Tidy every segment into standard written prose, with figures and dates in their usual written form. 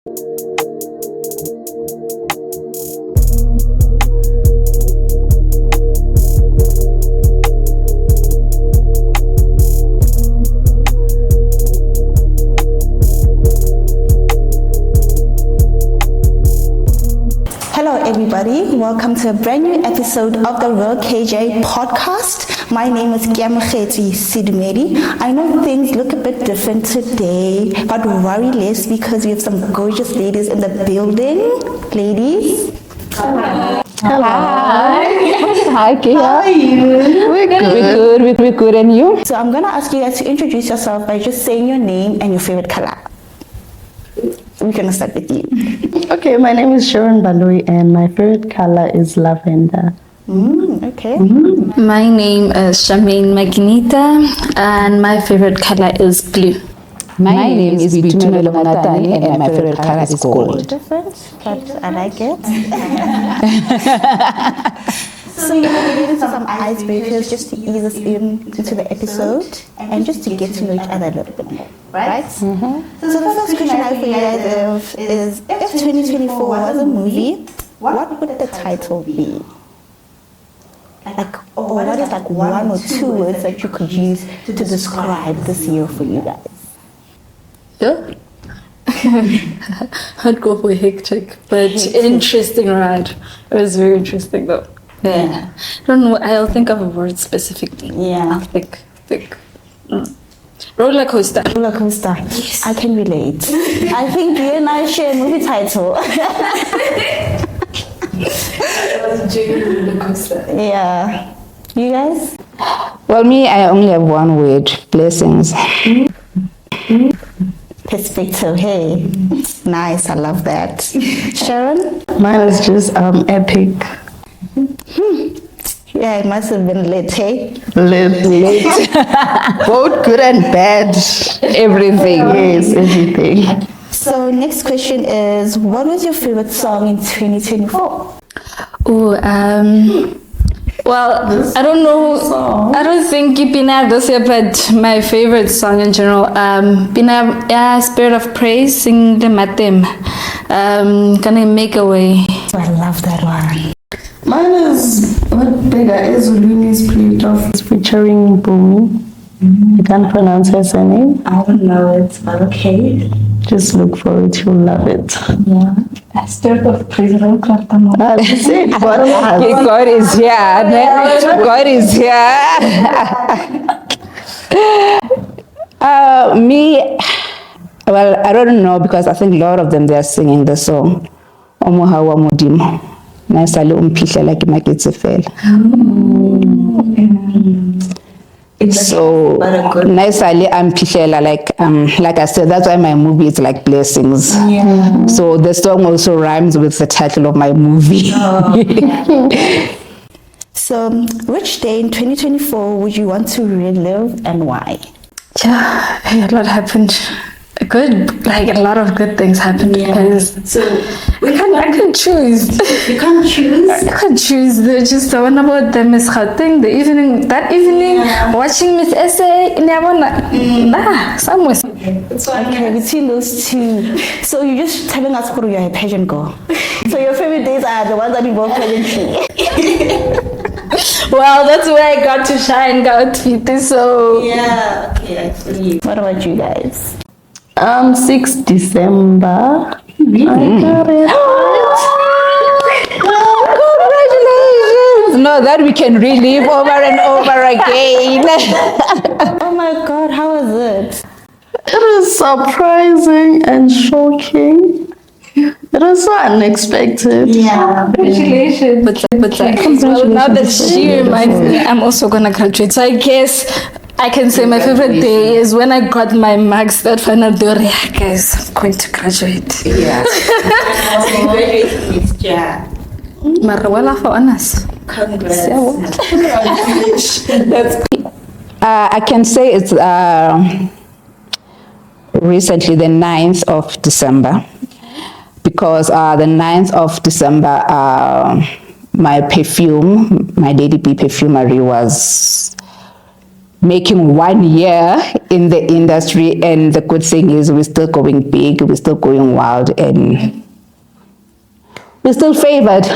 Hello everybody, welcome to a brand new episode of the Real KJ podcast. My name is Keamogetswe Sedumedi. I know things look a bit different today, but worry less because we have some gorgeous ladies in the building. Ladies. Hello. Hi, Kia. How are you? We're good, and you? So I'm gonna ask you guys to introduce yourself by just saying your name and your favorite color. We're gonna start with you. Okay, my name is Sharon Baloi and my favorite color is lavender. Okay. My name is Shamaine and my favorite color is blue. My name is boitumelo and my favorite color is gold. Different, but I like it. So we're going to get into some icebreakers just to ease us into the episode and just to get to know each other a little bit more, right? So the first question I have for you guys is, if 2024 was a movie, what would the title be? Or what is like one or two words that you could use to describe this year for you guys? Yeah. I'd go for hectic, but interesting ride. It was very interesting though. Yeah. I don't know. I'll think of a word specifically. Yeah. Thick. Roller coaster. Roller coaster. Yes. I can relate. I think you and I share a movie title. Roller coaster. Yeah. You guys? Well, me, I only have one word: blessings. Perspective. Hey, nice. I love that. Sharon? Mine is just epic. Yeah, it must have been lit, hey? Lit. Both good and bad. Everything. Yes, everything. So next question is, what was your favorite song in 2024? Well, I don't know. I don't think Pina this year, but my favorite song in general, Pina, Spirit of Praise, sing the Matem. Gonna make a way. I love that one. Mine is what bigger is Uluni's Spirit of featuring Bumi. I can't pronounce her surname. I don't know it, but okay. Just look for it, you'll love it. Yeah. Spirit of Praise. That's it. God is here. God is here. Me, well, I don't know because I think a lot of them, they are singing the song. Omohawa Modimo. Nasali umpihlela Keamogetswe fela. So nicely umpihlela, like I said, that's why my movie is like blessings. Yeah. So the song also rhymes with the title of my movie. So, which day in 2024 would you want to relive and why? Yeah, a lot happened. A lot of good things happened. Yeah. So I can choose. You can't choose? I can't choose. They're just the one about the Miss Gauteng, that evening, watching Miss Essay, somewhere. Okay, between those two. So you're just telling us who you're a pageant girl. So your favorite days are the ones that involve pageantry. Well, that's where I got to shine, got fit. So yeah, okay, actually. What about you guys? 6 December. I got it. Congratulations! No, that we can relive over and over again. Oh my God, how was it? It was surprising and shocking. It was so unexpected. Yeah. Congratulations. But well, now that she reminds me, I'm also gonna graduate. So I guess I can say my favorite day is when I got my marks that final day. Yeah, guys, I'm going to graduate. Yeah. Congratulations, yeah. Marawala for honors. Congrats. I can say it's recently the 9th of December. Because the 9th of December, my daily Perfumery was making 1 year in the industry, and the good thing is we're still going big, we're still going wild, and we're still favored.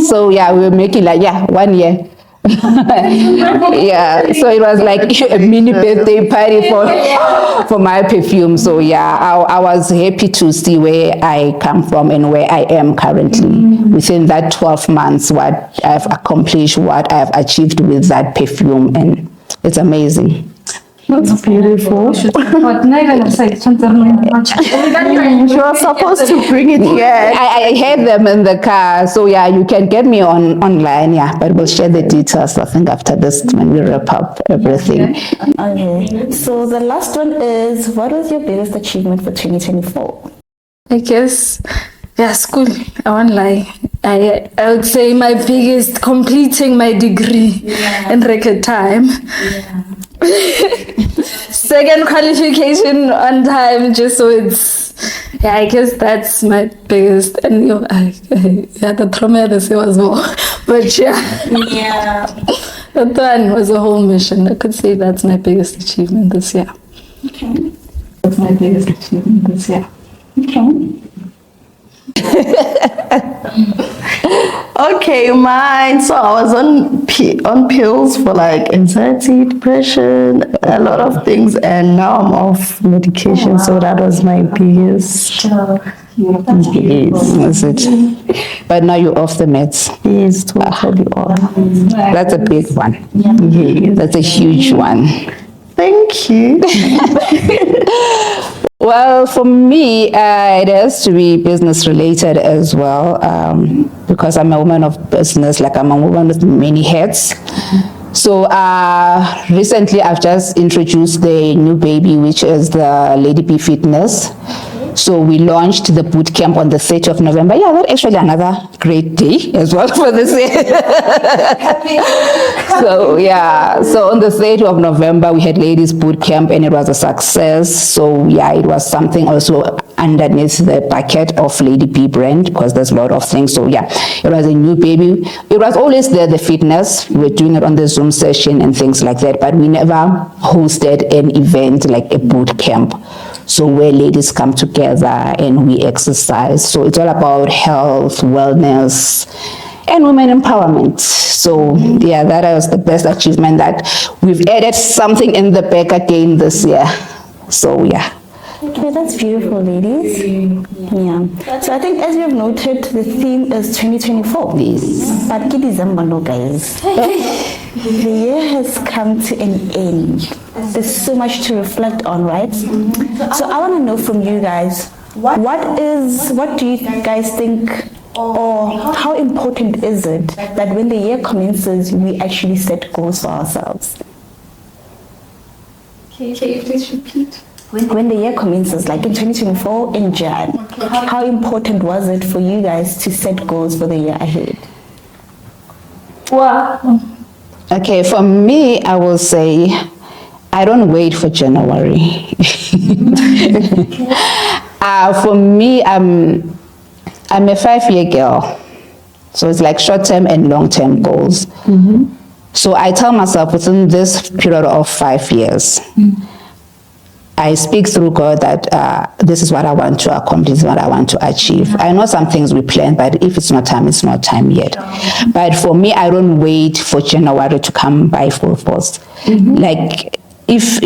So yeah, we were making like 1 year. Yeah, so it was like a mini birthday party for my perfume. So yeah, I was happy to see where I come from and where I am currently. Within that 12 months, what I've accomplished, what I've achieved with that perfume, and it's amazing. That's beautiful. She was supposed to bring it here. I have them in the car, so yeah, you can get me online, yeah, but we'll share the details, I think, after this when we wrap up everything. Okay, so the last one is, what was your biggest achievement for 2024? I guess, yeah, school. I won't lie. I would say my biggest, completing my degree in record time. Second qualification on time, just so it's, yeah, I guess that's my biggest. And the trauma this year was more, but yeah, that one was a whole mission. I could say that's my biggest achievement this year. Okay. That's my biggest achievement this year. Okay. Okay, mine. So I was on pills for like anxiety, depression, a lot of things, and now I'm off medication. So that was my biggest. That's it. But now you're off the meds. Yes, totally off. That's a big one. Yes. That's a huge one. Thank you. Well, for me, it has to be business related as well, because I'm a woman of business, like I'm a woman with many hats. So recently I've just introduced the new baby, which is the Lady B Fitness. So we launched the boot camp on the 30th of November. Yeah, that's actually another great day as well for this year. So yeah, so on the 30th of November, we had ladies boot camp and it was a success. So yeah, it was something also underneath the bucket of Lady B brand, because there's a lot of things. So yeah, it was a new baby. It was always there, the fitness. We were doing it on the Zoom session and things like that, but we never hosted an event like a boot camp. So where ladies come together and we exercise. So it's all about health, wellness, and women empowerment. So yeah, that was the best achievement, that we've added something in the back again this year. So yeah. Okay, that's beautiful, ladies. Yeah. So I think, as you have noted, the theme is 2024. Yes. But it is December, guys. The year has come to an end. There's so much to reflect on, right? So I want to know from you guys, what do you guys think, or how important is it that when the year commences, we actually set goals for ourselves? Can you please repeat? When the year commences, like in 2024 in Jan, how important was it for you guys to set goals for the year ahead? Wow. Okay, for me, I will say I don't wait for January. For me, I'm a 5-year girl. So it's like short-term and long-term goals. So I tell myself within this period of 5 years, I speak through God that this is what I want to accomplish, this is what I want to achieve. I know some things we plan, but if it's not time, it's not time yet. But for me, I don't wait for January to come by full force. Like, if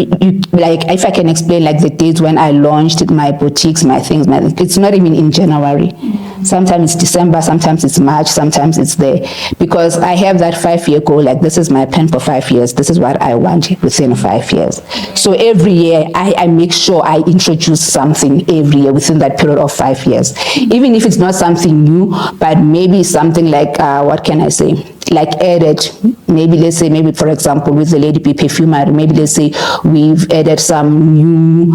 I can explain, like the dates when I launched my boutiques, my things, it's not even in January. Sometimes it's December, sometimes it's March, sometimes it's there. Because I have that 5-year goal, like this is my plan for 5 years. This is what I want within 5 years. So every year, I make sure I introduce something every year within that period of 5 years. Even if it's not something new, but maybe something like, what can I say? Like added, maybe let's say, maybe for example, with the Lady B Perfumery, maybe let's say we've added some new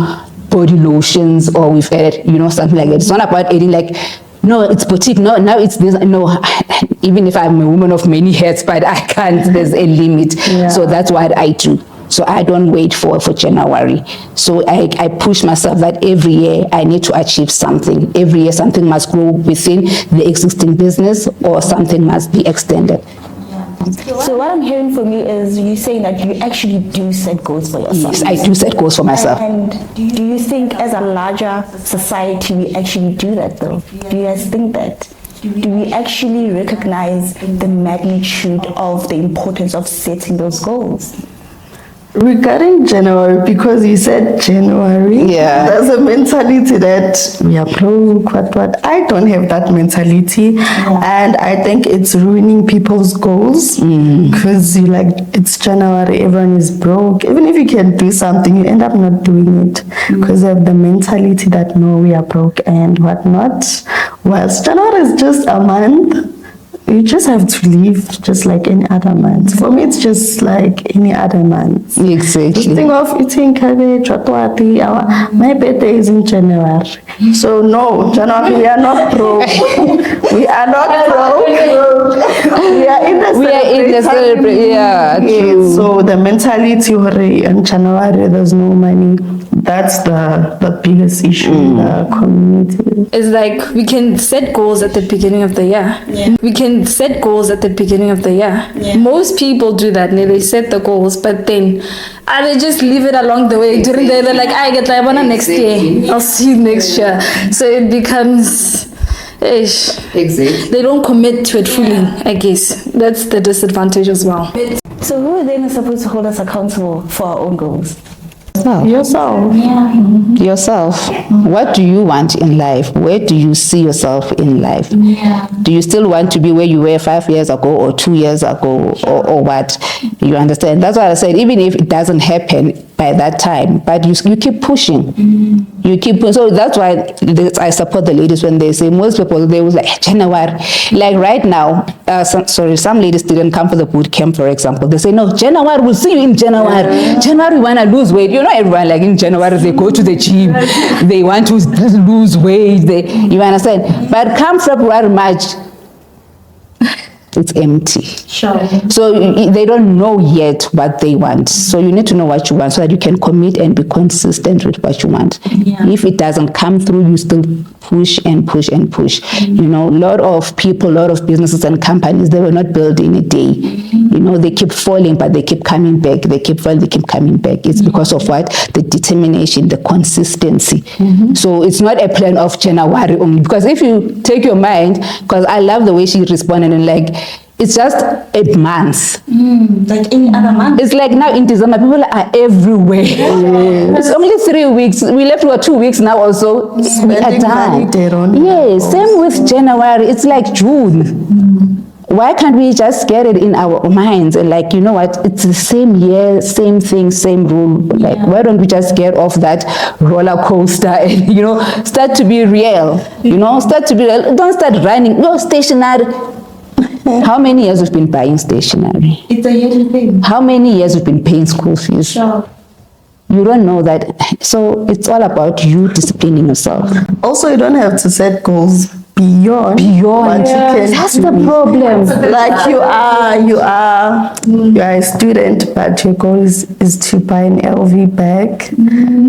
body lotions, or we've added, something like that. It's not about adding like, no, it's boutique, no, now it's this, no, even if I'm a woman of many hats, but I can't, there's a limit. So that's what I do. So I don't wait for January. So I push myself that every year I need to achieve something. Every year something must grow within the existing business, or something must be extended. So what I'm hearing from you is you saying that you actually do set goals for yourself. Yes, I do set goals for myself. And do you think as a larger society we actually do that though? Do you guys think that? Do we actually recognize the magnitude of the importance of setting those goals? Regarding January, because you said January, Yeah. there's a mentality that we are broke, what. I don't have that mentality, and I think it's ruining people's goals because you like it's January, everyone is broke. Even if you can do something, you end up not doing it because of the mentality that no, we are broke and whatnot. Whilst January is just a month. You just have to live just like any other month. For me, it's just like any other month. Exactly. Think of eating cabbage, my birthday is in January. So no, January, we are not broke. We are not broke. We are in the celebration. Yeah, true. So the mentality in January, there's no money. That's the biggest issue in the community. It's like we can set goals at the beginning of the year. Yeah. We can set goals at the beginning of the year. Yeah. Most people do that. They set the goals, but then they just leave it along the way. During the year, they're like, I get that one next year. I'll see you next year. So it becomes... Exactly. They don't commit to it fully, I guess. That's the disadvantage as well. So who then is supposed to hold us accountable for our own goals? Yourself. Yourself. What do you want in life? Where do you see yourself in life? Do you still want to be where you were 5 years ago or 2 years ago or what? You understand? That's what I said. Even if it doesn't happen by that time, but you keep pushing. You keep pushing. So that's why I support the ladies when they say, most people, they was like, January. Like right now, some ladies didn't come for the boot camp, for example. They say, no, January, we'll see you in January. January, we want to lose weight. You know, everyone, like in January, they go to the gym. They want to lose weight. You understand? But come February, March, it's empty. Sure. So they don't know yet what they want. So you need to know what you want so that you can commit and be consistent with what you want. If it doesn't come through, you still push and push and push. You know, a lot of people, a lot of businesses and companies, they were not built in a day. You know, they keep falling, but they keep coming back. They keep falling, they keep coming back. It's because of what? The determination, the consistency. So it's not a plan of January only. Because if you take your mind, because I love the way she responded and like, it's just a month. Like any other month? It's like now in December, people are everywhere. It's only 3 weeks. We left for 2 weeks now also. We are done. Yes, same with January. It's like June. Why can't we just get it in our minds and like, you know what, it's the same year, same thing, same rule. Like, why don't we just get off that roller coaster and, you know, start to be real, you know, start to be real. Don't start running, no stationary. How many years we've been buying stationery? It's a yearly thing. How many years we've been paying school fees? Sure. You don't know that. So it's all about you disciplining yourself. Also, you don't have to set goals beyond what you can That's do. the problem. Like you are a student, but your goal is to buy an LV bag.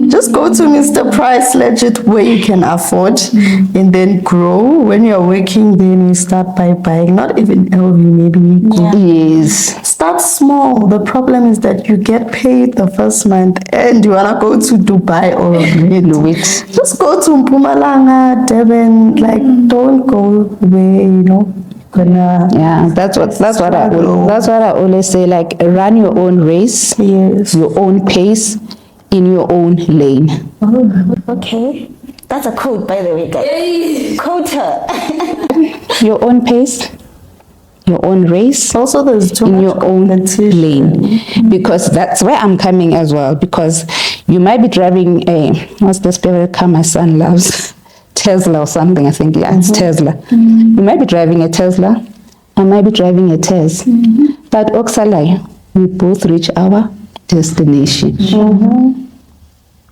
Just go to Mr. Price Legit where you can afford and then grow. When you're working, then you start by buying, not even LV, maybe go. Yes. Start small. The problem is that you get paid the first month and you wanna go to Dubai or just go to Mpumalanga, Durban, like don't go where you know gonna. Yeah, that's what I always say. Like, run your own race, your own pace, in your own lane. Oh, okay. That's a quote, by the way, guys. Quote her. Your own pace, your own race. Also, there's too in much your own lane, because that's where I'm coming as well. Because you might be driving a what's the favorite car my son loves. Tesla or something, I think. Yeah, it's Tesla. You might be driving a Tesla, I might be driving a Tesla. But Oxalai, we both reach our destination.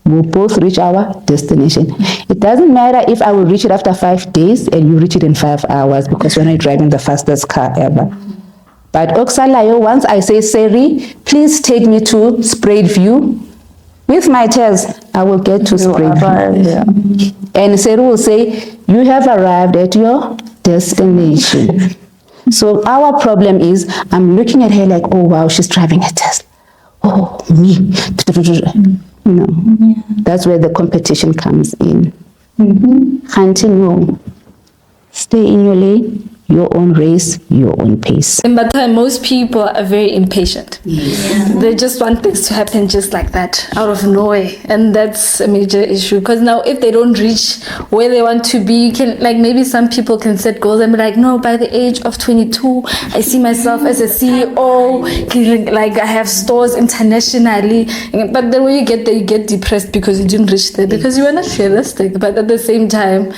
We'll both reach our destination. It doesn't matter if I will reach it after 5 days and you reach it in 5 hours, because we're not driving the fastest car ever. But Oxalayo, once I say, Seri, please take me to Spraidview. With my test, I will get to Spraidview. And Seri will say, you have arrived at your destination. So our problem is, I'm looking at her like, oh wow, she's driving a Tesla. Oh, me. That's where the competition comes in. Hunting, no. Stay in your lane, your own race, your own pace. In that time, most people are very impatient. They just want things to happen just like that, out of nowhere. And that's a major issue. Because now if they don't reach where they want to be, maybe some people can set goals and be like, no, by the age of 22, I see myself as a CEO, like I have stores internationally. But then when you get there, you get depressed because you didn't reach there, because you were not realistic. But at the same time,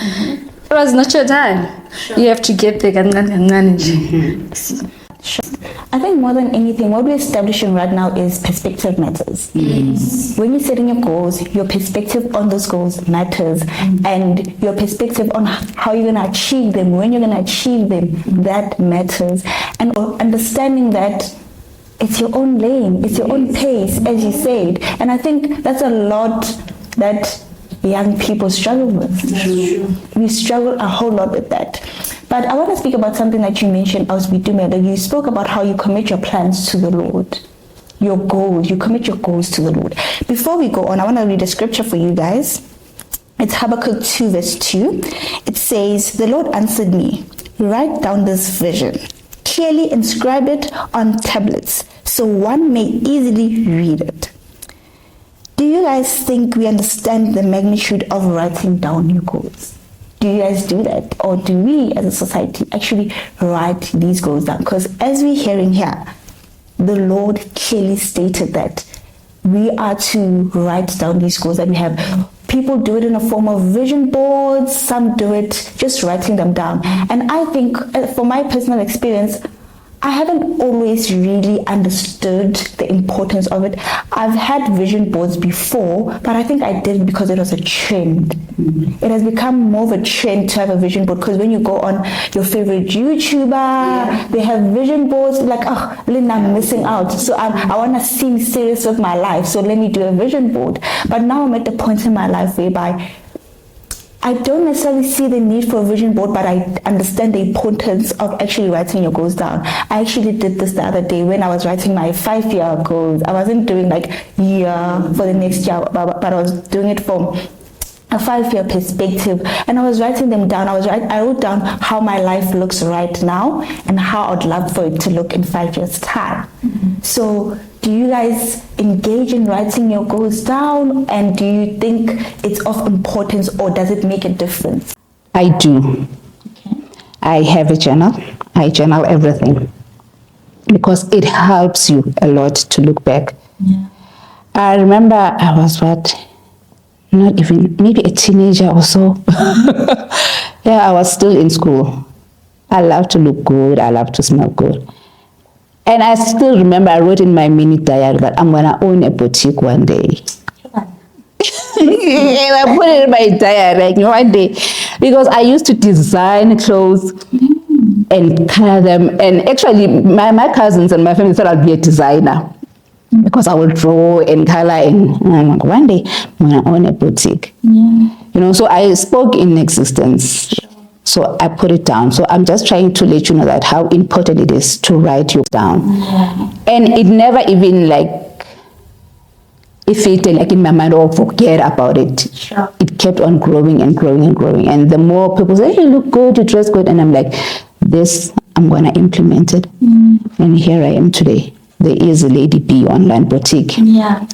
it was not your time. You have to get there. I think more than anything, what we're establishing right now is perspective matters. When you're setting your goals, your perspective on those goals matters, and your perspective on how you're going to achieve them, when you're going to achieve them, that matters. And understanding that it's your own lane, it's your own pace, as you said. And I think that's a lot that young people struggle with. We struggle a whole lot with that. But I want to speak about something that you mentioned, boitumelo. You spoke about how you commit your plans to the Lord. Your goals, you commit your goals to the Lord. Before we go on, I want to read a scripture for you guys. It's Habakkuk 2 verse 2. It says, the Lord answered me, write down this vision, clearly inscribe it on tablets, so one may easily read it. Do you guys think we understand the magnitude of writing down your goals? Do you guys do that? Or do we as a society actually write these goals down? Because as we're hearing here, the Lord clearly stated that we are to write down these goals that we have. People do it in a form of vision boards. Some do it just writing them down. And I think, for my personal experience, I haven't always really understood the importance of it. I've had vision boards before, but I think I did it because it was a trend. It has become more of a trend to have a vision board, because when you go on your favorite YouTuber, they have vision boards, like, oh, Lynn, I'm missing out. So I want to seem serious with my life, so let me do a vision board. But now I'm at the point in my life whereby I don't necessarily see the need for a vision board, but I understand the importance of actually writing your goals down. I actually did this the other day when I was writing my 5-year goals. I wasn't doing like year for the next year, but I was doing it from a 5-year perspective, and I was writing them down. I wrote down how my life looks right now and how I'd love for it to look in 5 years' time. So do you guys engage in writing your goals down, and do you think it's of importance, or does it make a difference? I do. I have a journal. I journal everything because it helps you a lot to look back. I remember I was not even, maybe a teenager or so. I was still in school. I love to look good. I love to smell good. And I still remember I wrote in my mini diary that I'm going to own a boutique one day. I put it in my diary like one day, because I used to design clothes and color them. And actually, my cousins and my family thought I'd be a designer, because I will draw and color, and I'm like, one day I'm going to own a boutique. So I spoke in existence. So I put it down. So I'm just trying to let you know that how important it is to write you down. And it never even affected in my mind or forget about it. It kept on growing and growing and growing. And the more people say, hey, you look good, you dress good. And I'm like, this, I'm going to implement it. And here I am today. There is a Lady B online boutique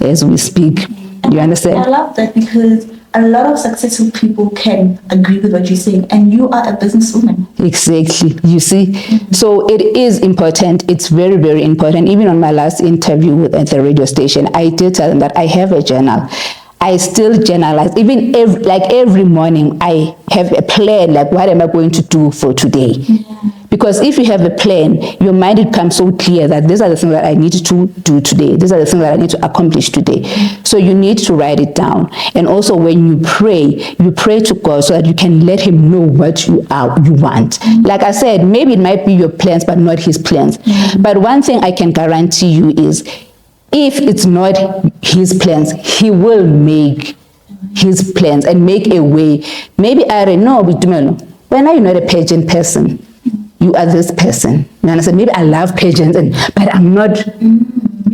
as we speak. You understand? I love that, because a lot of successful people can agree with what you're saying, and you are a businesswoman. Exactly. You see, so it is important. It's very, very important. Even on my last interview at the radio station, I did tell them that I have a journal. I still journalize. Even every morning, I have a plan, like what am I going to do for today? Because if you have a plan, your mind becomes so clear that these are the things that I need to do today. These are the things that I need to accomplish today. So you need to write it down. And also when you pray to God so that you can let him know what you want. Like I said, maybe it might be your plans, but not his plans. But one thing I can guarantee you is, if it's not his plans, he will make his plans and make a way. Maybe I don't know, when are you not a pageant person? you are this person. You understand? Maybe I love pageants, but I'm not.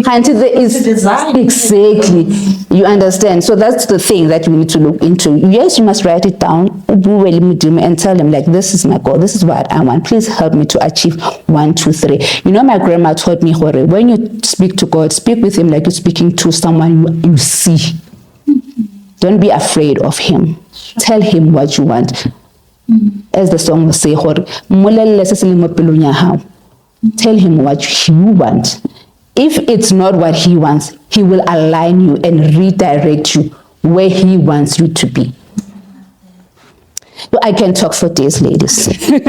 Until there is exactly, you understand. So that's the thing that you need to look into. Yes, you must write it down and tell them, like, this is my goal, this is what I want, please help me to achieve 1, 2, 3. You know, my grandma taught me, when you speak to God, speak with him like you're speaking to someone you see. Don't be afraid of him. Tell him what you want. As the song will say, tell him what you want. If it's not what he wants, he will align you and redirect you where he wants you to be. So I can talk for days, ladies. You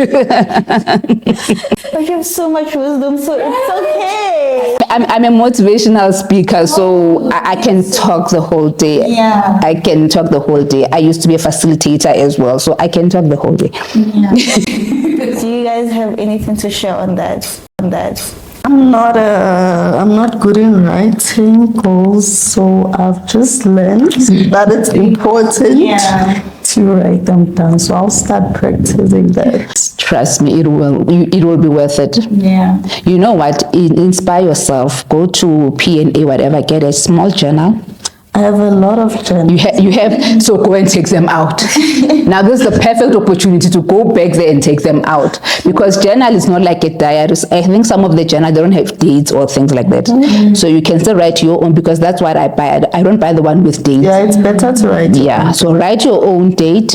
have so much wisdom, so it's okay. I'm a motivational speaker, so I can talk the whole day. Yeah. I can talk the whole day. I used to be a facilitator as well, so I can talk the whole day. Yeah. Do you guys have anything to share on that? I'm not good in writing goals, so I've just learned that it's important to write them down. So I'll start practicing that. Trust me, it will be worth it. Yeah. You know what? Inspire yourself. Go to P&A, whatever. Get a small journal. I have a lot of journals. You have, so go and take them out. Now this is the perfect opportunity to go back there and take them out, because journal is not like a diary. I think some of the journal, they don't have dates or things like that. So you can still write your own, because that's what I buy. I don't buy the one with dates. Yeah, it's better to write. Yeah, so write your own date,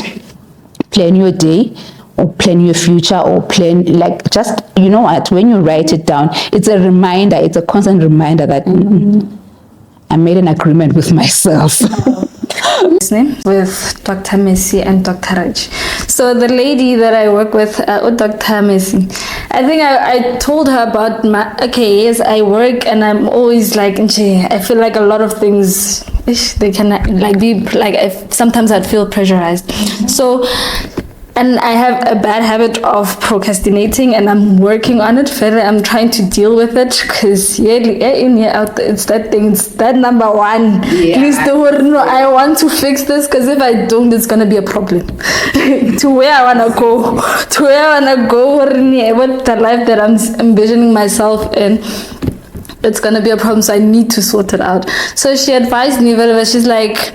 plan your day, or plan your future, or plan, like, just, you know what, when you write it down, it's a reminder, it's a constant reminder that I made an agreement with myself. With Dr. Messi and Dr. Raj. So the lady that I work with, Dr. Messi, I think I told her about yes, I work and I'm always like, I feel like a lot of things, they can like be like, sometimes I'd feel pressurized. So, and I have a bad habit of procrastinating, and I'm working on it further. I'm trying to deal with it, because year in, year out, it's that thing, it's that number one. Please don't, no, I want to fix this, because if I don't, it's going to be a problem. To where I want to go, with the life that I'm envisioning myself in, it's going to be a problem, so I need to sort it out. So she advised me, whatever, she's like,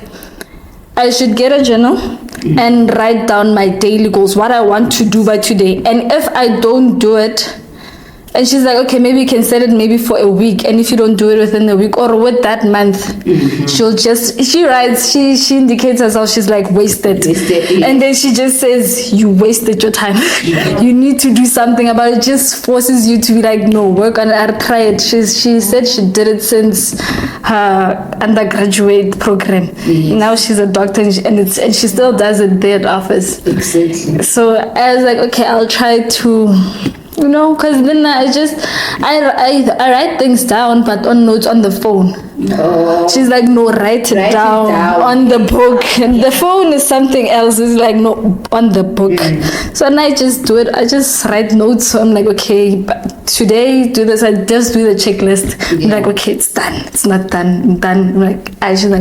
I should get a journal and write down my daily goals, what I want to do by today. And if I don't do it, and she's like, okay, maybe you can set it maybe for a week, and if you don't do it within the week or with that month, she writes, she indicates herself, she's like, wasted. And then she just says, you wasted your time. You need to do something about it. Just forces you to be like, no, work on it, I'll try it. She said she did it since her undergraduate program. Now she's a doctor, and she still does it there at office. Exactly. So I was like, okay, I'll try to, because then I write things down, but on notes on the phone. She's like, no, write it down on the book. And the phone is something else. It's like, no, on the book. So now I just do it. I just write notes. So I'm like, okay, but today do this. I just do the checklist. I'm like, okay, it's done. It's not done. I'm done. I'm like, I should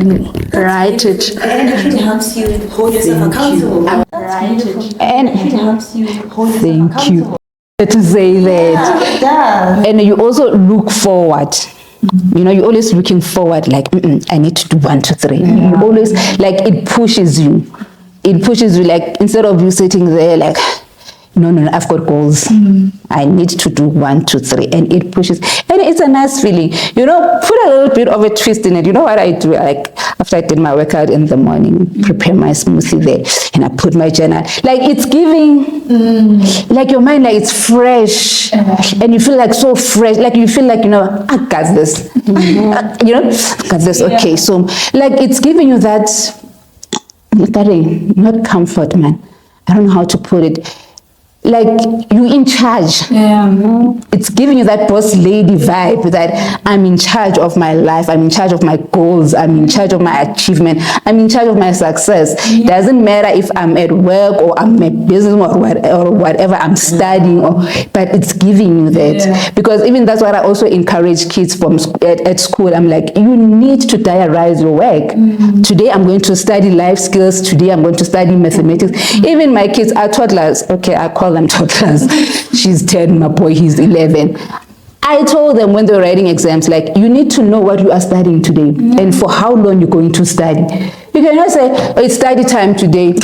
write it. And it helps you hold yourself accountable. And it helps you hold yourself accountable. To say that. And you also look forward. You're always looking forward, like, I need to do 1, 2, 3. You always, like, it pushes you, like, instead of you sitting there like, no, I've got goals. I need to do 1, 2, 3, and it pushes, and it's a nice feeling. Put a little bit of a twist in it. You know what I do? Like, after I did my workout in the morning, prepare my smoothie there, and I put my journal. Like, it's giving, like, your mind, like, it's fresh, and you feel like so fresh. Like, you feel like, I got this. I got this. Okay, so, like, it's giving you that, not comfort, man. I don't know how to put it. Like, you in charge. It's giving you that boss lady vibe, that I'm in charge of my life, I'm in charge of my goals, I'm in charge of my achievement, I'm in charge of my success. Doesn't matter if I'm at work or I'm a business or whatever I'm studying, but it's giving you that. Because even that's what I also encourage kids from at school. I'm like, you need to diarize your work. Today I'm going to study life skills, today I'm going to study mathematics. Even my kids are toddlers. Okay, I call call them toddlers. She's 10, my boy, he's 11. I told them when they were writing exams, like, you need to know what you are studying today and for how long you're going to study. You cannot say, oh, it's study time today.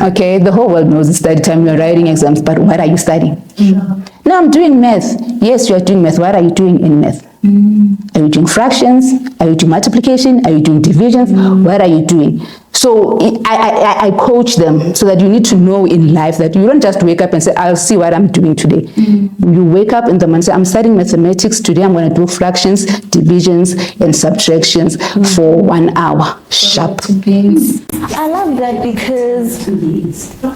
Okay, the whole world knows it's study time, you're writing exams, but what are you studying? No, I'm doing math. Yes, you are doing math. What are you doing in math? Are you doing fractions? Are you doing multiplication? Are you doing divisions? What are you doing? So I coach them so that you need to know in life that you don't just wake up and say, I'll see what I'm doing today. You wake up in the morning and say, I'm studying mathematics. Today I'm going to do fractions, divisions, and subtractions for 1 hour. Sharp. I love that because,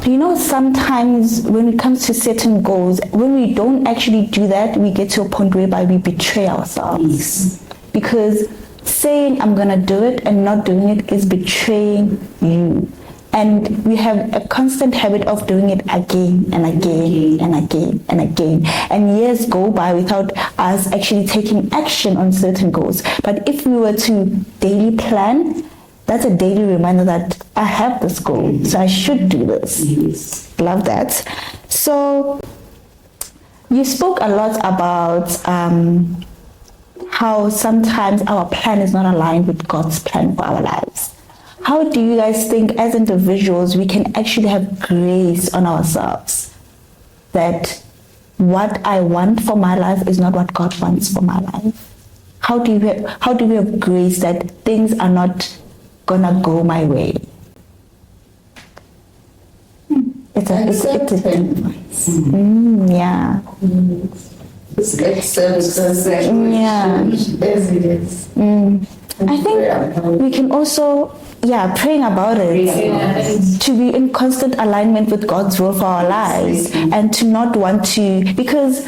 you know, sometimes when it comes to certain goals, when we don't actually do that, we get to a point whereby we betray ourselves. Because saying I'm gonna do it and not doing it is betraying you. And we have a constant habit of doing it again and again and again and again. And years go by without us actually taking action on certain goals. But if we were to daily plan, that's a daily reminder that I have this goal, so I should do this. Love that. So you spoke a lot about how sometimes our plan is not aligned with God's plan for our lives. How do you guys think as individuals we can actually have grace on ourselves that what I want for my life is not what God wants for my life? How do we have grace that things are not gonna go my way? It's a difference. Yeah. Yeah. I think we can also, praying about it, to be in constant alignment with God's will for our lives, and to not want to, because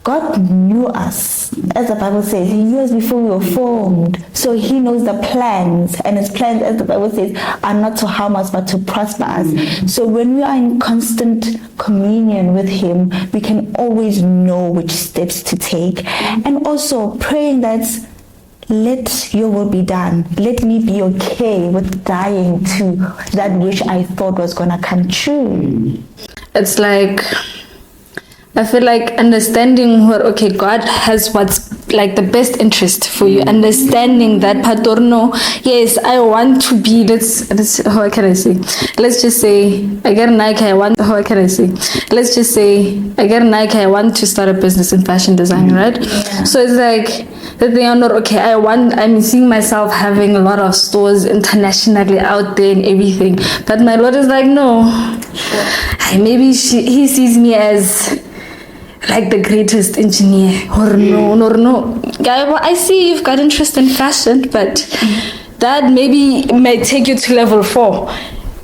God knew us, as the Bible says. He knew us before we were formed. So He knows the plans, and His plans, as the Bible says, are not to harm us but to prosper us. So when we are in constant communion with Him, we can always know which steps to take. And also praying that, let your will be done. Let me be okay with dying to that which I thought was going to come true. It's like, I feel like understanding what, okay, God has what's like the best interest for you. Understanding that, Patorno, yes, I want to be, let's how can I say? Let's just say, again, Nike, I want, how can I say? Let's just say, again, Nike, I want to start a business in fashion design, right? Yeah. So it's like, that they are not, okay, I'm seeing myself having a lot of stores internationally out there and everything. But my Lord is like, no. Maybe He sees me as like the greatest engineer, or no. I see you've got interest in fashion, but that maybe may take you to level 4.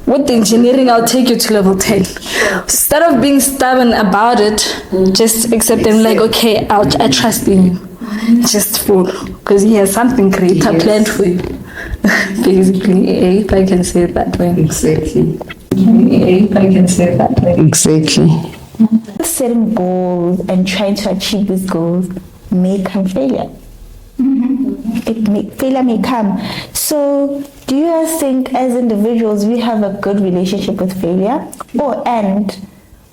With the engineering, I'll take you to level 10. Instead of being stubborn about it, just accept them like, okay, I trust in you. Just fool, because He has something greater planned for you. Basically, if I can say it that way. Exactly. If I can say it that way. Exactly. Setting goals and trying to achieve these goals may come failure. Failure may come. So do you guys think as individuals we have a good relationship with failure? And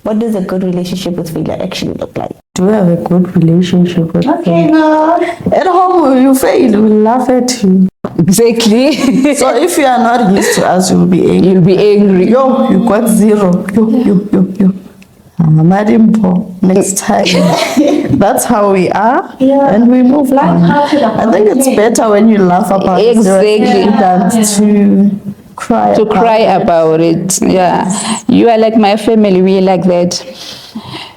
what does a good relationship with failure actually look like? Do we have a good relationship with failure? No. At home you fail, we laugh at you. Exactly. So if you are not used to us, you'll be angry. You'll be angry. Yo, you got 0. Yo. Marimpo, next time. That's how we are, and we move on. I think it's better when you laugh about it than to cry about it. Yeah, you are like my family. We are like that.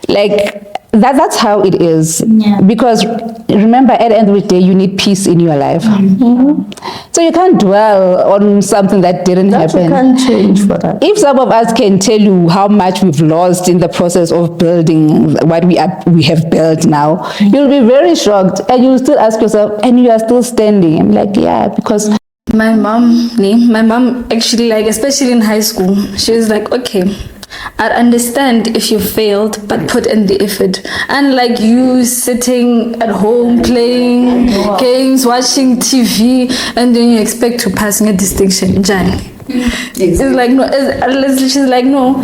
Like that's how it is. Yeah. Because remember, at the end of the day, you need peace in your life. So you can't dwell on something that didn't happen. You can't change for that. If some of us can tell you how much we've lost in the process of building what we have built now, you'll be very shocked, and you'll still ask yourself, and you are still standing. I'm like, yeah, because my mom actually, like, especially in high school, she was like, okay, I understand if you failed, but put in the effort. And like you sitting at home playing games, watching TV, and then you expect to pass a distinction. It's like, no, she's like, no,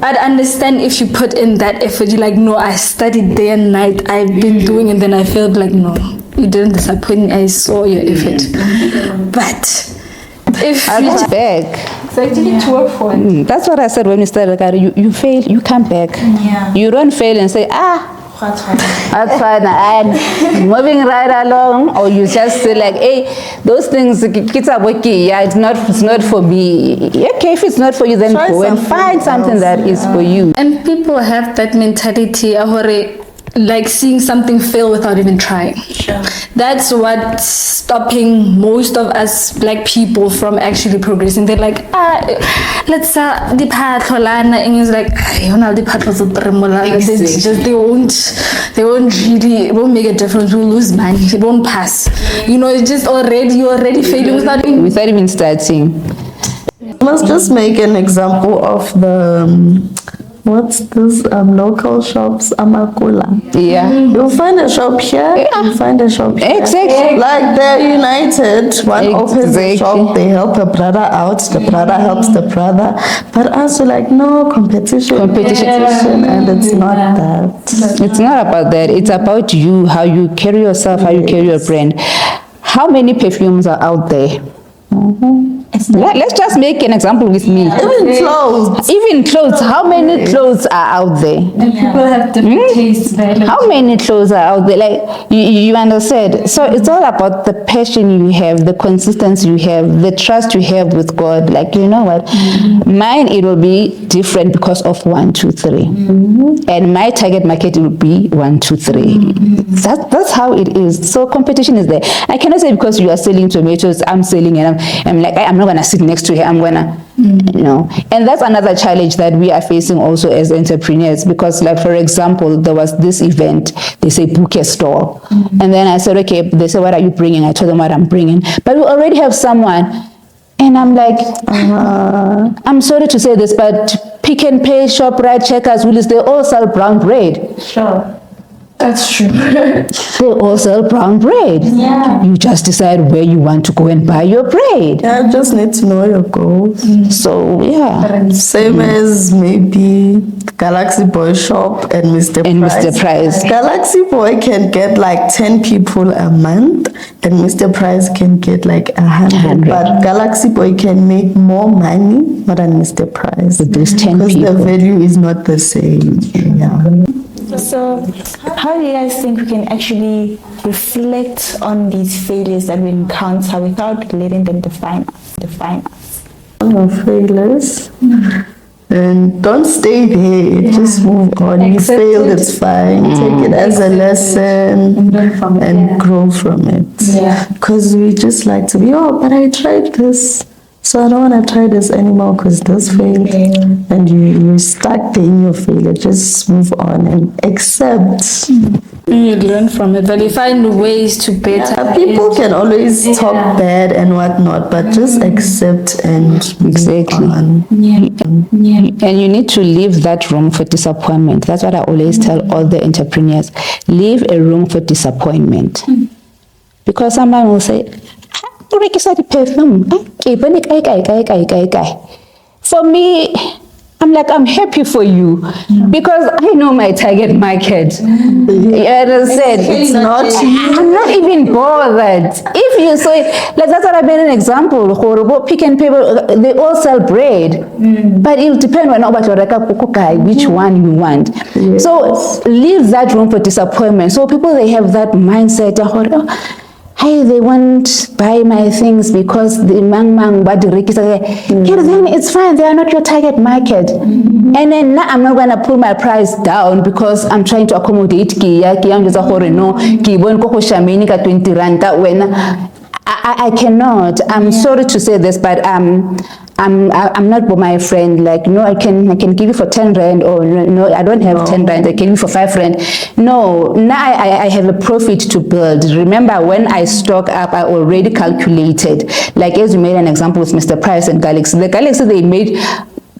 I'd understand if you put in that effort. You're like, no, I studied day and night. I've been doing, and then I felt like, no, you didn't disappoint me. I saw your effort. But if I you go back. it's actually to work for it. That's what I said when we started. You fail, you come back. Yeah. You don't fail and say, that's fine, I'm moving right along. Or you just say like, hey, those things, kids are working. Yeah, it's not for me. Okay, if it's not for you, then Try go and something find something else, that is for you. And people have that mentality, like seeing something fail without even trying. Sure. That's what's stopping most of us black people from actually progressing. They're like, let's the patholana, and it's like, it's just they won't make a difference. We'll lose money. It won't pass. You know, it's just you're already failing without Even starting. Let's just make an example of the what's this local shops, Amakula. Yeah. You'll find a shop here, you find a shop here. Exactly. Like they're united. One opens a Exactly. shop, they help a brother out, the brother helps the brother. But also like, no, competition, and it's not that. It's not about that. It's about you, how you carry yourself, how you carry your brand. How many perfumes are out there? Let's just make an example with me. Even clothes. Even clothes. How many clothes are out there? And people have different tastes. How many clothes are out there? Like you understand. So it's all about the passion you have, the consistency you have, the trust you have with God. Like, you know what? Mine, it will be different because of 1, 2, 3. And my target market will be 1, 2, 3. That's how it is. So competition is there. I cannot say because you are selling tomatoes, I'm selling, and I'm like, I'm not gonna sit next to her. I'm gonna, you know. And that's another challenge that we are facing also as entrepreneurs, because, like, for example, there was this event. They say book a stall, and then I said, okay. They said, what are you bringing? I told them what I'm bringing, but we already have someone. And I'm like, I'm sorry to say this, but Pick n Pay, ShopRite, Checkers, Woolies, they all sell brown bread. Sure. That's true. They all sell brown bread. Yeah. You just decide where you want to go and buy your bread. Yeah, just need to know your goals. So, yeah. Same as maybe Galaxy Boy shop and Mr. And Price. Mr. Price. Galaxy Boy can get like 10 people a month, and Mr. Price can get like 100. But Galaxy Boy can make more money than Mr. Price. With those 10 because people. the value is not the same. Yeah. So, how do you guys think we can actually reflect on these failures that we encounter without letting them define us? No failures. And don't stay there. Just move on. Accept You failed, it. it's fine. Take it as a lesson and grow from it. Yeah. Because we just like to be, but I tried this, so I don't want to try this anymore because this failed. And you're stuck there in your failure. Just move on and accept. You learn from it, but you find ways to better. People can always talk bad and whatnot, but just accept and Exactly. move on. And you need to leave that room for disappointment. That's what I always tell all the entrepreneurs. Leave a room for disappointment. Because someone will say, perfume. For me, I'm like, I'm happy for you because I know my target market. You understand? It's not I'm not even bothered. If you saw it, like that's what I made an example. Pick n Pay, they all sell bread, but it'll depend on which one you want. So leave that room for disappointment. So people, they have that mindset. Hey, they won't buy my things because the then it's fine, they are not your target market. And then now I'm not going to pull my price down because I'm trying to accommodate I cannot. I'm sorry to say this, but I'm not with my friend. Like, no, I can give you for 10 rand, or no, I don't have 10 rand. I can give you for 5 rand. No, now I have a profit to build. Remember, when I stock up, I already calculated. Like, as you made an example with Mr. Price and Galaxy. The Galaxy, they made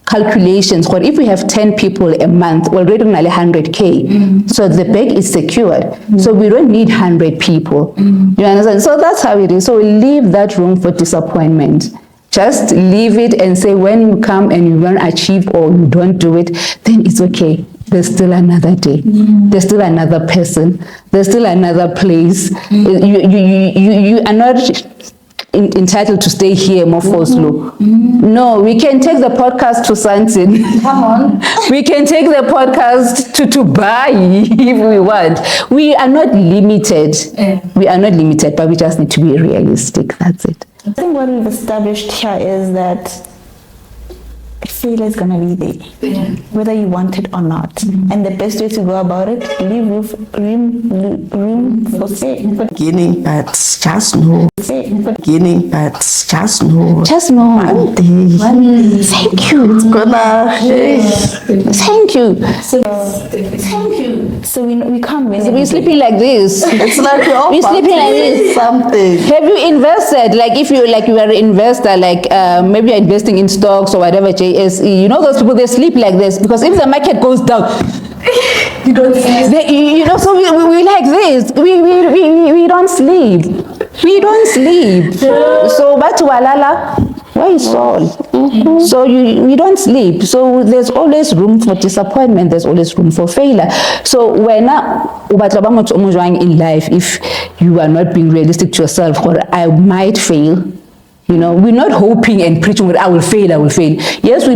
calculations. But if we have 10 people a month, already on 100K. So the bag is secured. So we don't need 100 people. You understand? So that's how it is. So leave that room for disappointment. Just leave it and say when you come and you don't achieve or you don't do it, then it's okay. There's still another day. There's still another person. There's still another place. You are not entitled to stay here more Oslo. No, we can take the podcast to Santin. Come on. We can take the podcast to Dubai if we want. We are not limited. We are not limited, but we just need to be realistic. That's it. I think what we've established here is that failure is going to be there, whether you want it or not. And the best way to go about it, leave room for failure. Beginning, but just know. Beginning, but just know. Just know. One day. Thank you. It's gonna. Thank you. Thank you. So we can't win. We're sleeping like this. It's like you're We're sleeping like this. Something. Have you invested? Like if you are an investor, like maybe you're investing in stocks or whatever, JSE, you know those people, they sleep like this because if the market goes down, You don't sleep. So we like this. We don't sleep. We don't sleep. So but walala, where is all? So we don't sleep. So there's always room for disappointment. There's always room for failure. So when in life, if you are not being realistic to yourself, or I might fail. We're not hoping and preaching I will fail. Yes, we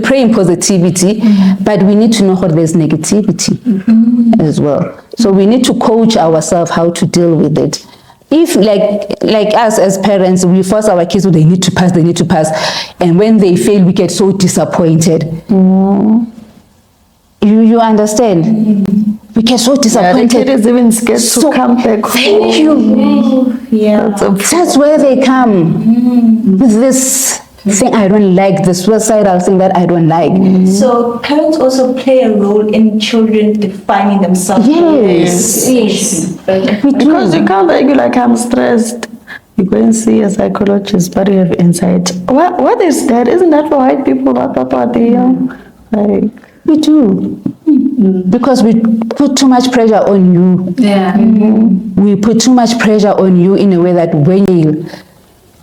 pray in positivity, but we need to know how there's negativity as well. So we need to coach ourselves how to deal with it. If like us as parents, we force our kids, they need to pass. And when they fail, we get so disappointed. You understand? We get so disappointed. The kid is even scared to come back home. Thank you. Yeah. That's where they come with this thing I don't like, the suicidal thing that I don't like. So parents also play a role in children defining themselves. Yes. Because you can't argue like I'm stressed. You go and see a psychologist, but you have insight. What is that? Isn't that for white people? Like we do. Because we put too much pressure on you. We put too much pressure on you in a way that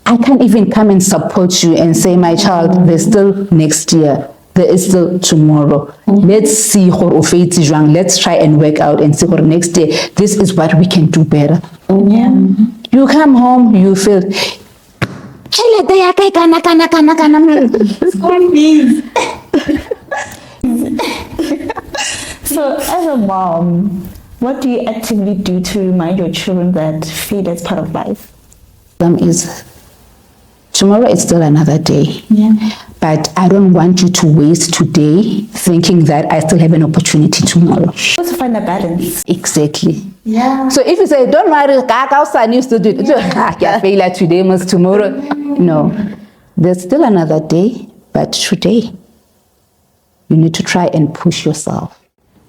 I can't even come and support you and say, my child, there's still next year. There is still tomorrow. Let's see let's try and work out and see next year. This is what we can do better. You come home, you feel So as a mom, what do you actively do to remind your children that failure is part of life? Is tomorrow is still another day. But I don't want you to waste today thinking that I still have an opportunity tomorrow. Just to find a balance. Exactly. Yeah. So if you say, don't worry, I used to do it. Failure today, must tomorrow. No. There's still another day, but today you need to try and push yourself.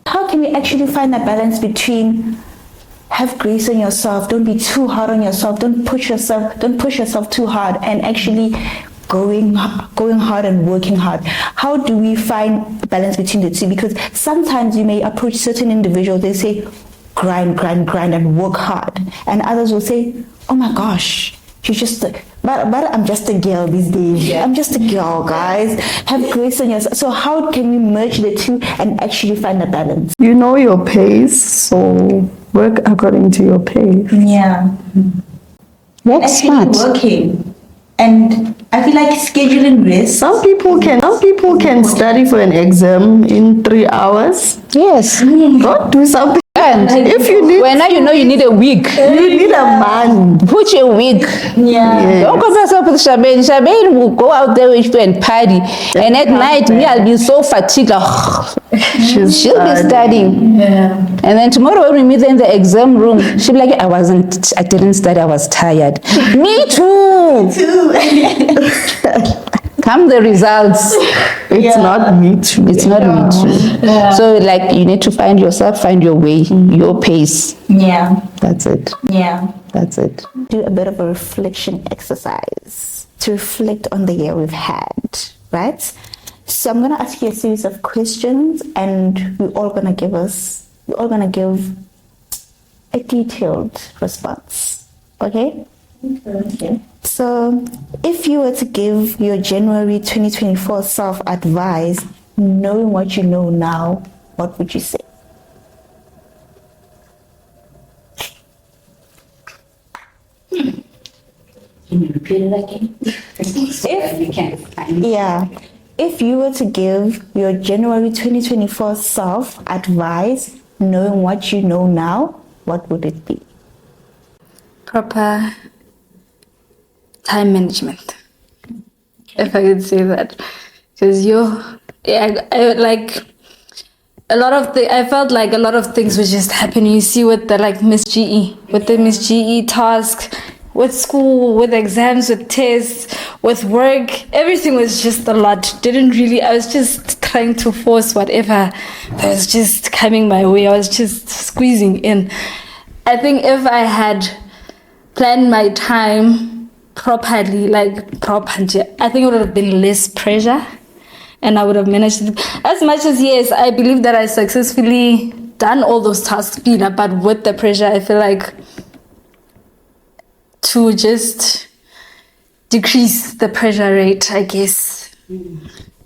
How can you actually find a balance between have grace on yourself, don't be too hard on yourself, don't push yourself too hard, and actually going hard and working hard? How do we find a balance between the two? Because sometimes you may approach certain individuals, they say grind and work hard, and others will say, oh my gosh, you're just but I'm just a girl these days. I'm just a girl, guys. Have grace on yourself. So how can we merge the two and actually find a balance? You know your pace, so work according to your pace. Yeah. Work smart. Working. And I feel like scheduling rest. Some people can study for an exam in 3 hours. Yes. Go do something. And if you need, when now you know you need a wig. You need a man. Put your wig. Yeah. Don't compare yourself with Shamaine. Shamaine will go out there with you and party. And at night, me, I'll be so fatigued. She'll be studying. Yeah. And then tomorrow when we meet in the exam room, she'll be like, I didn't study, I was tired. Me too. Come the results. It's not me too. It's not me too. Yeah. So like you need to find yourself, find your way, your pace. Yeah. That's it. Yeah. That's it. Do a bit of a reflection exercise to reflect on the year we've had, right? So I'm gonna ask you a series of questions, and we're all gonna give a detailed response. Okay? Okay. So, if you were to give your January 2024 self advice, knowing what you know now, what would you say? Can you repeat it again? If you were to give your January 2024 self advice, knowing what you know now, what would it be? Proper time management, if I could say that, because I like a lot of I felt like a lot of things were just happening. You see, with the Miss GE, with the Miss GE task, with school, with exams, with tests, with work, everything was just a lot. I was just trying to force whatever that was just coming my way. I was just squeezing in. I think if I had planned my time properly, I think it would have been less pressure, and I would have managed it. As much as, yes, I believe that I successfully done all those tasks, but with the pressure, I feel like to just decrease the pressure rate, I guess.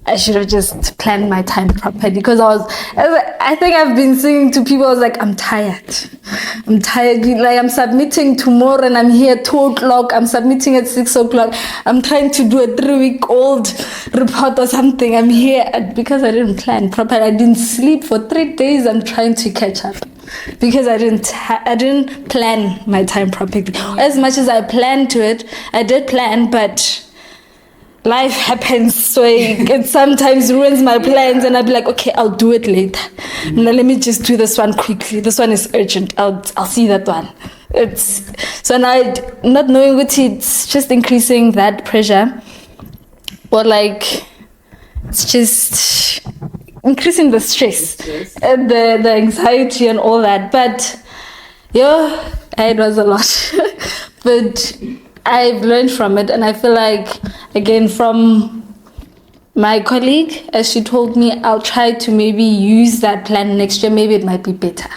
I should have just planned my time properly, because I think I've been saying to people, I was like, I'm tired. I'm submitting tomorrow and I'm here at 2 o'clock. I'm submitting at 6 o'clock. I'm trying to do a 3-week-old report or something. I'm here because I didn't plan properly. I didn't sleep for 3 days. I'm trying to catch up because I didn't plan my time properly. As much as I planned to it, I did plan, but life happens, so it sometimes ruins my plans, and I'll be like, okay, I'll do it later. Now let me just do this one quickly. This one is urgent. I'll see that one. So now, not knowing what, it's just increasing that pressure, or it's just increasing the stress and the anxiety and all that. But it was a lot. But I've learned from it, and I feel like, again, from my colleague, as she told me, I'll try to maybe use that plan next year. Maybe it might be better.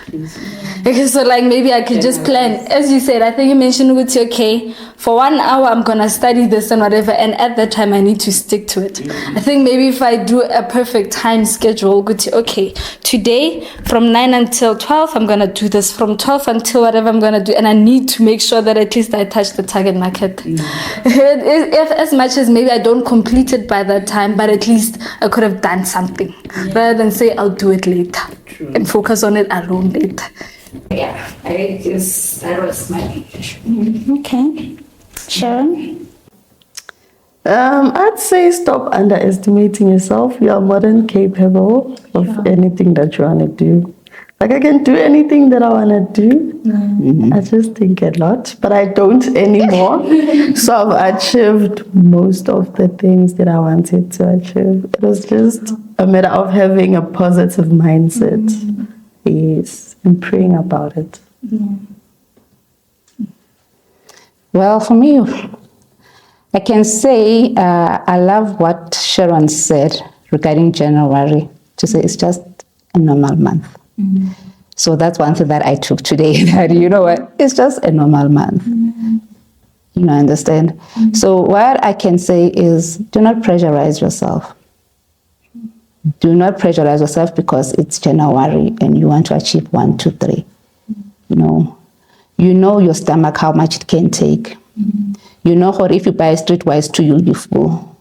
Because maybe I could just plan. As you said, I think you mentioned with okay, for 1 hour I'm gonna study this and whatever, and at that time I need to stick to it. I think maybe if I do a perfect time schedule, okay, today from 9 until 12 I'm gonna do this, from 12 until whatever I'm gonna do, and I need to make sure that at least I touch the target market. If as much as maybe I don't complete it by that time, but at least I could have done something, rather than say I'll do it later and focus on it alone later. Yeah, I guess that was my conclusion. Okay. Sharon? I'd say stop underestimating yourself. You are more than capable of anything that you want to do. I can do anything that I want to do. I just think a lot, but I don't anymore. So I've achieved most of the things that I wanted to achieve. It was just a matter of having a positive mindset. Yes, and praying about it. Well, for me, I can say I love what Sharon said regarding January, to say it's just a normal month. So that's one thing that I took today, that you know what, it's just a normal month. You know, understand? So what I can say is, do not pressurize yourself. Do not pressurize yourself because it's January and you want to achieve 1, 2, 3. You know your stomach, how much it can take. You know, or if you buy streetwise too, you'll be full.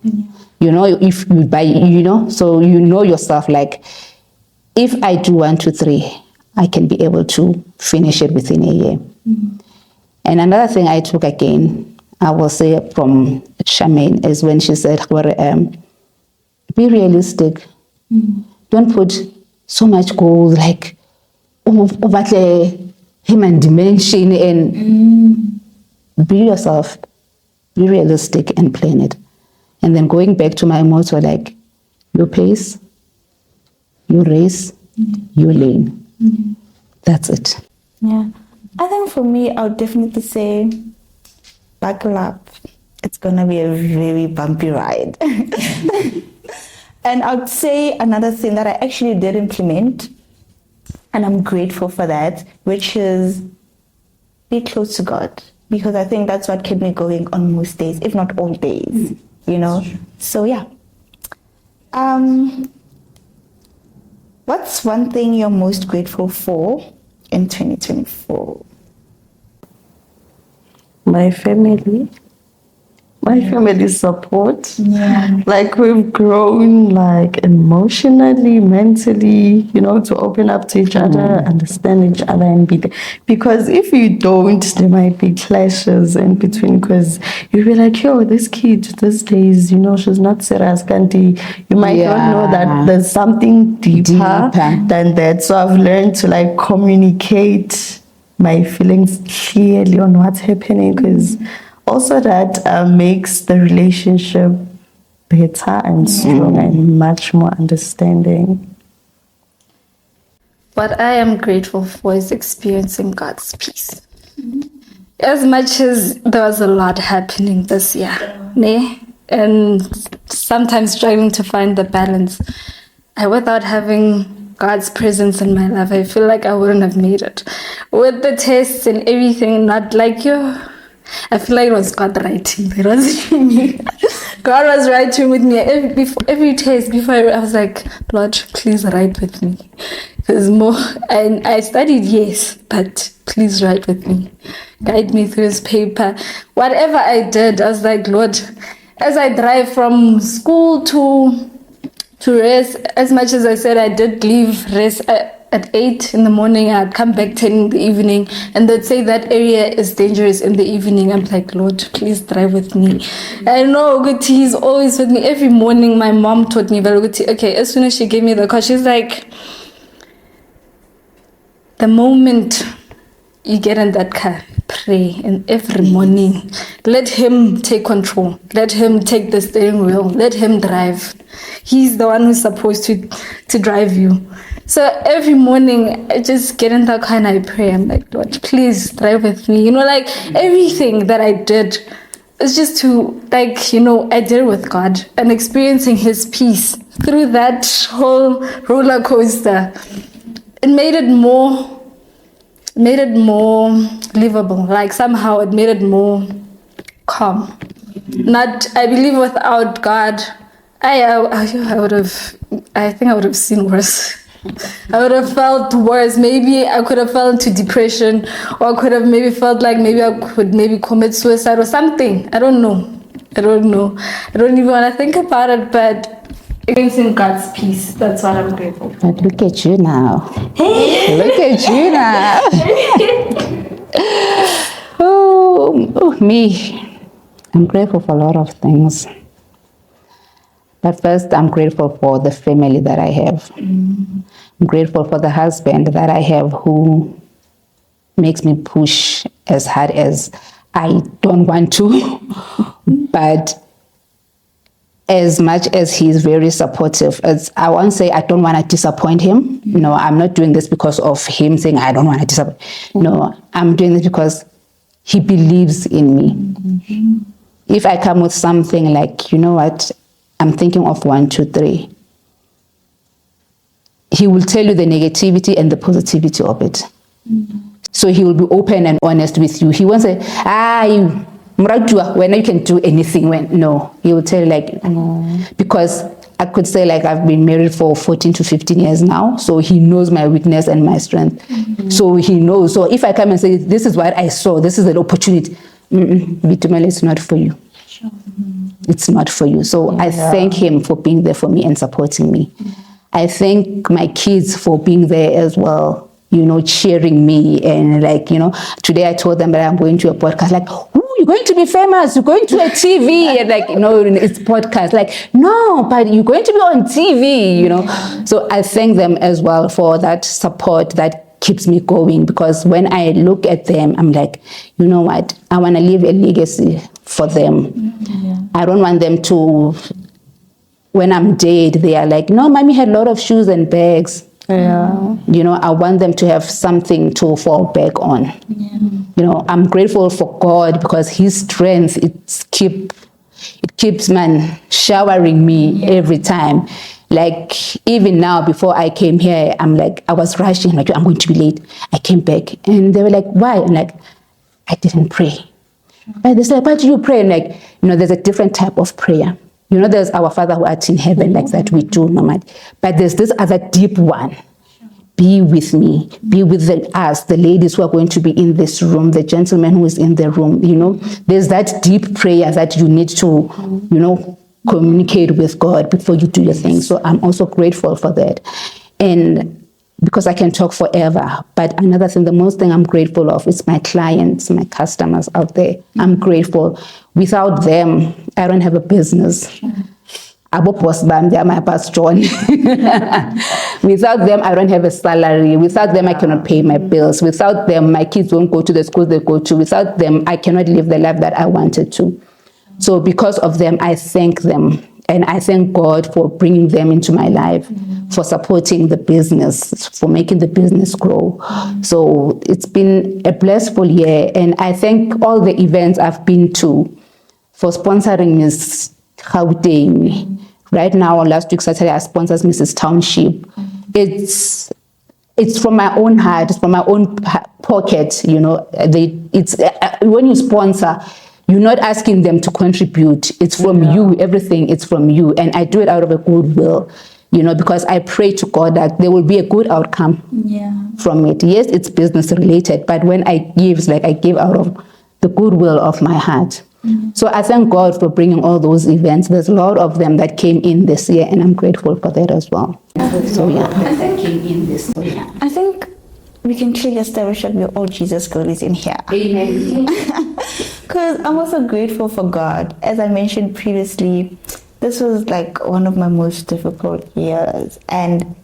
You know, if you buy, so you know yourself, if I do 1, 2, 3, I can be able to finish it within a year. And another thing I took again, I will say from Shamaine, is when she said, be realistic. Don't put so much goals over the human dimension, and be yourself, be realistic and plan it. And then going back to my motto, your pace, your race, your lane. That's it. Yeah. I think for me, I would definitely say, buckle up. It's going to be a very bumpy ride. And I would say another thing that I actually did implement, and I'm grateful for that, which is be close to God. because I think that's what kept me going on most days, if not all days, you know. So yeah. What's one thing you're most grateful for in 2024? My family. My family's support. Yeah. Like we've grown like emotionally, mentally, you know, to open up to each other, understand each other and be there. Because if you don't, there might be clashes in between because you'll be like, yo, this kid these days, you know, she's not serious, Kanti. You might not know that there's something deeper than that. So I've learned to like communicate my feelings clearly on what's happening because also that makes the relationship better and stronger and much more understanding. What I am grateful for is experiencing God's peace. As much as there was a lot happening this year, and sometimes struggling to find the balance, without having God's presence in my life, I feel like I wouldn't have made it. With the tests and everything, not like you. I feel like it was God writing. It wasn't me. God was writing with me. Every test before I was like, Lord, please write with me. Because more, and I studied, yes, but please write with me. Guide me through His paper. Whatever I did, I was like, Lord, as I drive from school to rest, as much as I said I did leave rest at 8 in the morning, I'd come back 10 in the evening, and they'd say that area is dangerous in the evening. I'm like, Lord, please drive with me. I know Uguti, He's always with me. Every morning, my mom taught me about Uguti. Okay, as soon as she gave me the car, she's like, the moment you get in that car, pray, and every morning, let Him take control. Let Him take the steering wheel. Let Him drive. He's the one who's supposed to drive you. So every morning, I just get in the car and I pray. I'm like, Lord, please drive with me. You know, like everything that I did is just to, like, you know, I did it with God and experiencing His peace through that whole roller coaster. It made it more livable. Like somehow it made it more calm. I believe without God, I think I would have seen worse. I would have felt worse. Maybe I could have fell into depression, or I could have maybe felt like maybe I could maybe commit suicide or something. I don't know. I don't even want to think about it, but experiencing God's peace, that's what I'm grateful for. But look at you now. Look at you now. Oh, me. I'm grateful for a lot of things. But first, I'm grateful for the family that I have. I'm grateful for the husband that I have who makes me push as hard as I don't want to. But as much as he's very supportive, I won't say I don't want to disappoint him. No, I'm not doing this because of him saying I don't want to disappoint. No, I'm doing this because he believes in me. If I come with something like, you know what, I'm thinking of 1, 2, 3. He will tell you the negativity and the positivity of it. So he will be open and honest with you. He won't say, when you can do anything. No, he will tell you like, because I could say like I've been married for 14 to 15 years now. So he knows my weakness and my strength. So he knows. So if I come and say, this is what I saw, this is an opportunity. Boitumelo, it's not for you. It's not for you. So I thank him for being there for me and supporting me. I thank my kids for being there as well, you know, cheering me. And like, you know, today I told them that I'm going to a podcast, like, ooh, you're going to be famous, you're going to a TV. And like, you know, it's podcast. Like, no, but you're going to be on TV, you know. So I thank them as well for that support that keeps me going, because when I look at them, I'm like, you know what, I want to leave a legacy for them. I don't want them to, when I'm dead, they are like, no, mommy had a lot of shoes and bags. You know, I want them to have something to fall back on. You know, I'm grateful for God because His strength, it keeps man showering me every time. Like even now, before I came here, I'm like, I was rushing, like, I'm going to be late. I came back and they were like, why? I'm like, I didn't pray. And they say, but you pray, like, there's a different type of prayer. There's our Father who art in heaven, like that we do normally. But there's this other deep one. Be with me, be with us, the ladies who are going to be in this room, the gentleman who is in the room, There's that deep prayer that you need to, communicate with God before you do your thing. So I'm also grateful for that. And because I can talk forever. But another thing, the most thing I'm grateful of is my clients, my customers out there. I'm grateful. Without them, I don't have a business. Abo boss bam, they are my boss John. Without them, I don't have a salary. Without them, I cannot pay my bills. Without them, my kids won't go to the school they go to. Without them, I cannot live the life that I wanted to. So because of them, I thank them. And I thank God for bringing them into my life, for supporting the business, for making the business grow. So it's been a blissful year. And I thank all the events I've been to for sponsoring Miss Gauteng. Right now, last week Saturday, I sponsored Mrs. Township. It's from my own heart, it's from my own pocket. When you sponsor, you're not asking them to contribute. It's from you. Everything is from you. And I do it out of a goodwill, because I pray to God that there will be a good outcome from it. Yes, it's business related, but when I give, it's like I give out of the goodwill of my heart. So I thank God for bringing all those events. There's a lot of them that came in this year, and I'm grateful for that as well. So I think we can clearly establish that we're all Jesus girlies in here. Amen. Because I'm also grateful for God. As I mentioned previously, this was like one of my most difficult years, and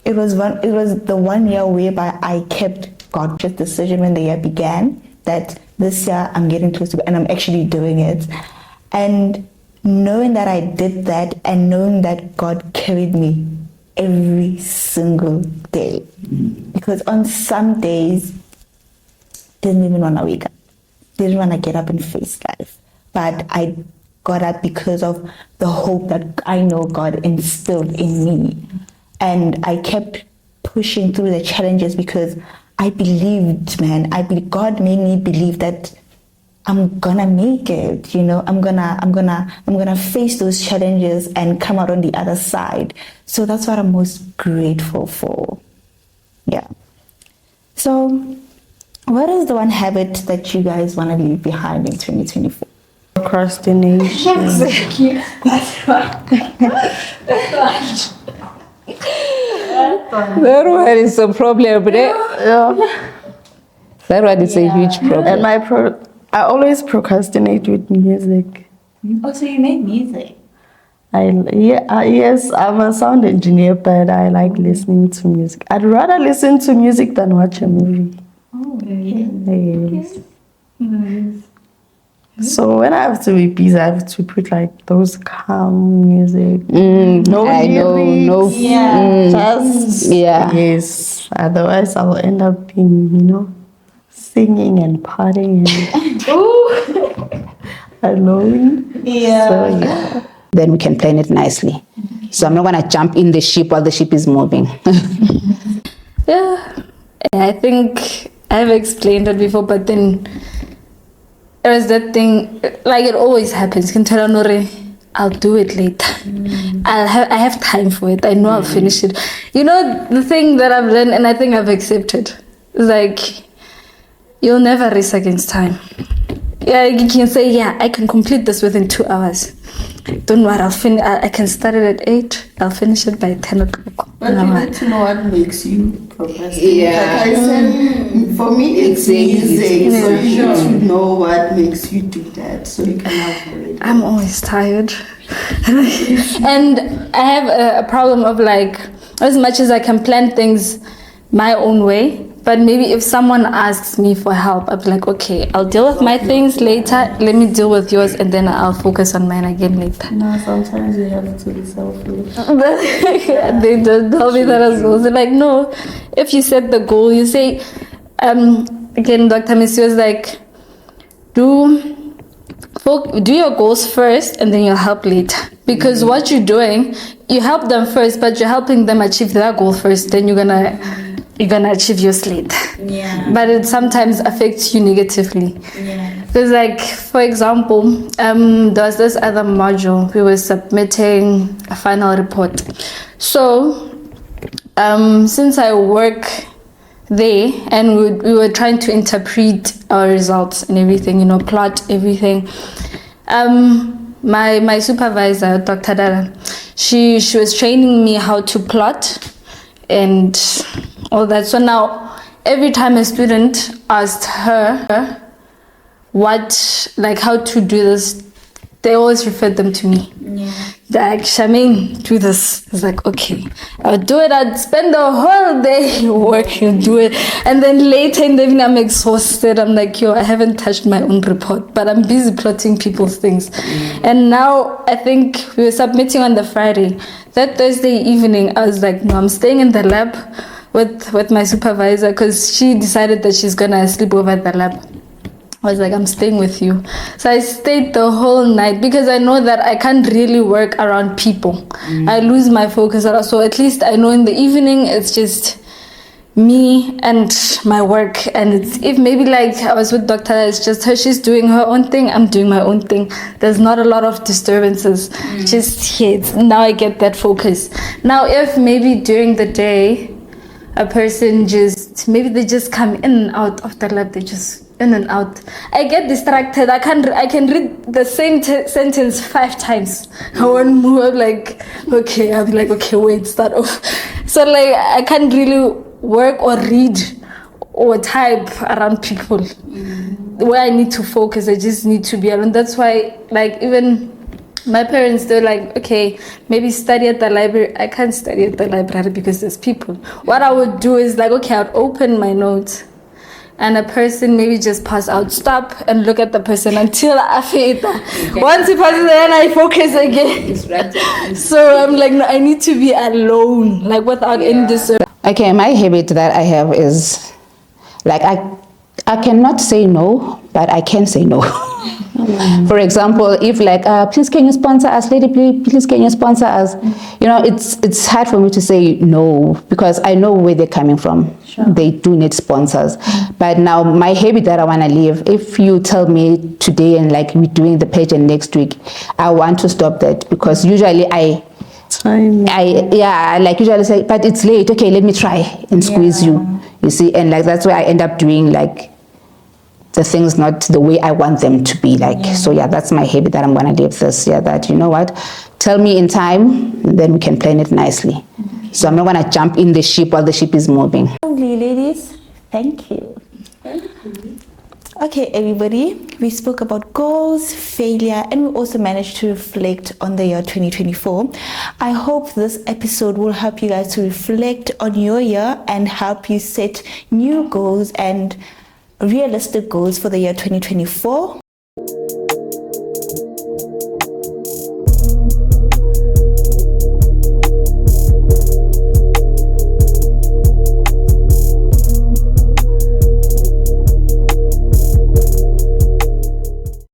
it was the 1 year whereby I kept God's decision when the year began, that this year I'm getting close to it and I'm actually doing it. And knowing that I did that, and knowing that God carried me every single day, because on some days didn't even want to wake up, didn't want to get up and face life, but I got up because of the hope that I know God instilled in me. And I kept pushing through the challenges because I believed, God made me believe that I'm gonna make it, I'm gonna face those challenges and come out on the other side. So that's what I'm most grateful for. Yeah. So what is the one habit that you guys want to leave behind in 2024? Procrastination. Exactly. That one is a problem, That one is a huge problem. And I always procrastinate with music. Oh, so you make music? Yes, I'm a sound engineer, but I like listening to music. I'd rather listen to music than watch a movie. Oh, okay. Yes. Nice. So when I have to be busy, I have to put like those calm music. No lyrics. Yes. Otherwise, I'll end up being, singing and partying and alone. Yeah. So Then we can plan it nicely. So I'm not going to jump in the ship while the ship is moving. Yeah, I think I've explained it before, but then there is that thing, like it always happens. You can tell Nore, I'll do it later. I have time for it. I know I'll finish it. The thing that I've learned, and I think I've accepted, is like, you'll never race against time. Yeah, you can say, I can complete this within 2 hours. Don't worry, I can start it at 8. I'll finish it by 10 o'clock. But you need to know what makes you procrastinate. Yeah. Like I said, for me, it's music. So you need to know what makes you do that, so you can avoid it. I'm always tired. And I have a problem of like, as much as I can plan things my own way, but maybe if someone asks me for help, I'll be like, okay, I'll deal with my things later. Let me deal with yours, and then I'll focus on mine again later. No, sometimes you have to be selfish. They just tell me that as well. They're like, no, if you set the goal, you say, again, Dr. Monsieur is like, do your goals first, and then you'll help later. Because what you're doing, you help them first, but you're helping them achieve their goal first. Then you're gonna you're gonna achieve your slate. Yeah. But it sometimes affects you negatively. Yeah. Because, like, for example, there was this other module, we were submitting a final report. So, since I work there and we were trying to interpret our results and everything, plot everything. My supervisor, Dr. Dara, she was training me how to plot and all that. So now, every time a student asked her how to do this, they always referred them to me. Yeah. Like, Shamaine, do this. It's like, okay, I'll do it. I'd spend the whole day working, do it. And then later in the evening, I'm exhausted. I'm like, I haven't touched my own report, but I'm busy plotting people's things. And now I think we were submitting on the Friday. That Thursday evening, I was like, no, I'm staying in the lab with my supervisor because she decided that she's going to sleep over at the lab. I was like, I'm staying with you. So I stayed the whole night because I know that I can't really work around people. I lose my focus. So at least I know in the evening, it's just me and my work. And if maybe like I was with Dr. It's just her, she's doing her own thing, I'm doing my own thing. There's not a lot of disturbances. Just now I get that focus. Now if maybe during the day, a person maybe they just come in and out of the lab, they just in and out. I get distracted. I can read the same sentence 5 times. I won't move. Like, okay, I'll be like, okay, wait, start off. So like, I can't really work or read or type around people. Where I need to focus, I just need to be alone. That's why, like, even my parents, they're like, okay, maybe study at the library. I can't study at the library because there's people. What I would do is like, okay, I'd open my notes and a person maybe just pass out, stop and look at the person until I fade. Okay. Once he passes then I focus again. So I'm like, no, I need to be alone, like without any disturbance. Okay, my habit that I have is like I cannot say no, but I can say no. For example, if like, please can you sponsor us, lady, please can you sponsor us? It's hard for me to say no because I know where they're coming from. Sure. They do need sponsors. But now my habit that I want to leave, if you tell me today and like we're doing the pageant next week, I want to stop that because usually I usually say, but it's late. Okay, let me try and squeeze you see, and like that's why I end up doing like the things not the way I want them to be like. So that's my habit that I'm going to leave this that, you know what, tell me in time and then we can plan it nicely. So I'm not going to jump in the ship while the ship is moving. Ladies, thank you. Okay, everybody, we spoke about goals, failure, and we also managed to reflect on the year 2024. I hope this episode will help you guys to reflect on your year and help you set new goals and realistic goals for the year 2024.